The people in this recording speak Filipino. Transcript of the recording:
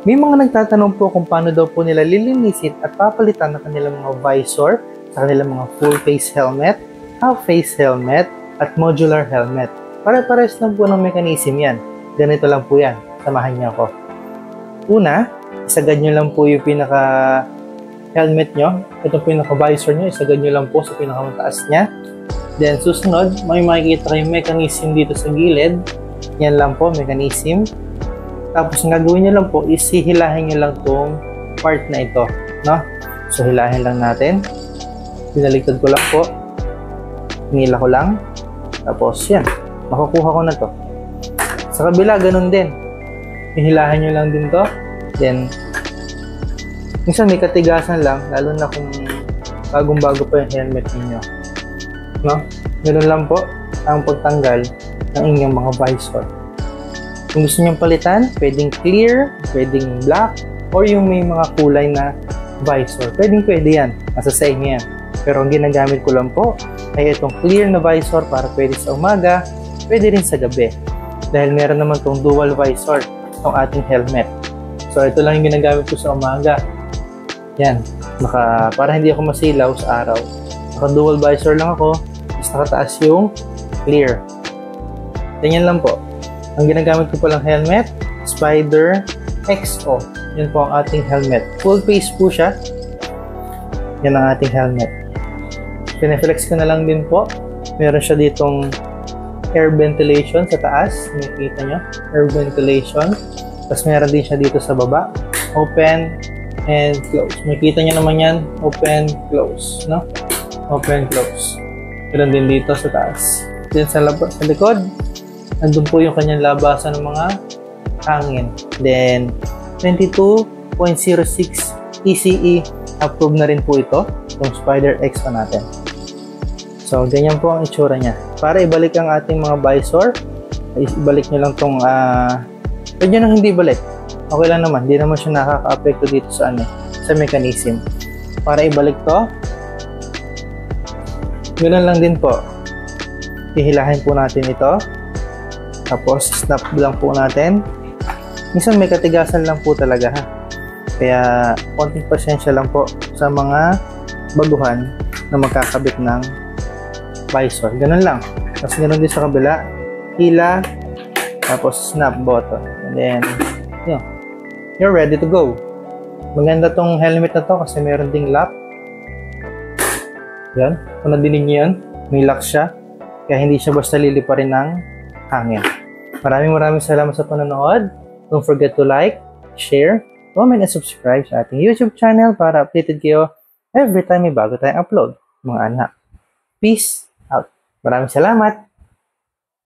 May mga nagtatanong po kung paano daw po nila lilinisin at papalitan ng kanilang mga visor sa kanilang mga full face helmet, half face helmet, at modular helmet. Pare-pares lang po ng mechanism yan. Ganito lang po yan. Samahan niyo ako. Una, isagad nyo lang po yung pinaka-helmet nyo. Ito pinaka-visor nyo, isagad nyo lang po sa pinaka-mataas niya. Then, susunod, may makikita kayong mechanism dito sa gilid. Yan lang po, mechanism. Tapos, ang gagawin nyo lang po is hihilahin nyo lang tong part na ito. No? So, hilahin lang natin. Binaligtad ko lang po. Hinila ko lang. Tapos, yan. Makukuha ko na to. Sa kabila, ganun din. Hihilahin nyo lang din to. Then, minsan may katigasan lang, lalo na kung bagong-bago pa yung helmet ninyo. No? Ganun lang po ang pagtanggal ng inyong mga visor. Kung gusto nyo palitan, pwedeng clear, pwedeng black, or yung may mga kulay na visor. Pwede yan. Nasa sa inyo yan. Pero ang ginagamit ko lang po ay itong clear na visor para pwede sa umaga, pwede rin sa gabi. Dahil meron naman itong dual visor itong ating helmet. So, ito lang yung ginagamit ko sa umaga. Yan. Para hindi ako masilaw sa araw. Naka-dual visor lang ako. Tapos nakataas yung clear. Ganyan lang po. Ang ginagamit ko palang helmet, Spyder XO. Yan po ang ating helmet. Full face po siya. Yan ang ating helmet. Pineflex ko na lang din po. Meron siya ditong air ventilation sa taas. Nakikita nyo? Air ventilation. Tapos meron din siya dito sa baba. Open and close. Makikita nyo naman yan. Open, close. No? Open, close. Meron din dito sa taas. Then sa likod, nandun po yung kanyang labasan ng mga hangin. Then, 22.06 ECE. Approved na rin po ito. Itong Spyder X pa natin. So, ganyan po ang itsura niya. Para ibalik ang ating mga visor, ibalik nyo lang itong pwede nang hindi balik. Okay lang naman. Hindi naman siya nakaka-apekto dito sa sa mechanism. Para ibalik to, ganoon lang din po. Hihilahin po natin ito. Tapos, snap lang po natin. Minsan may katigasan lang po talaga ha. Kaya, konting pasensya lang po sa mga baguhan na magkakabit ng visor. Ganun lang. Tapos ganun din sa kabila. Hila. Tapos snap button. And then, yun. You're ready to go. Maganda tong helmet na to kasi meron ding lock. Yan. Kung nadinig nyo yan, may lock siya. Kaya hindi siya basta liliparin ng hangin. Maraming salamat sa panonood. Don't forget to like, share, comment, and subscribe sa ating YouTube channel para updated kayo every time may bago tayong upload. Mga anak. Peace out. Maraming salamat.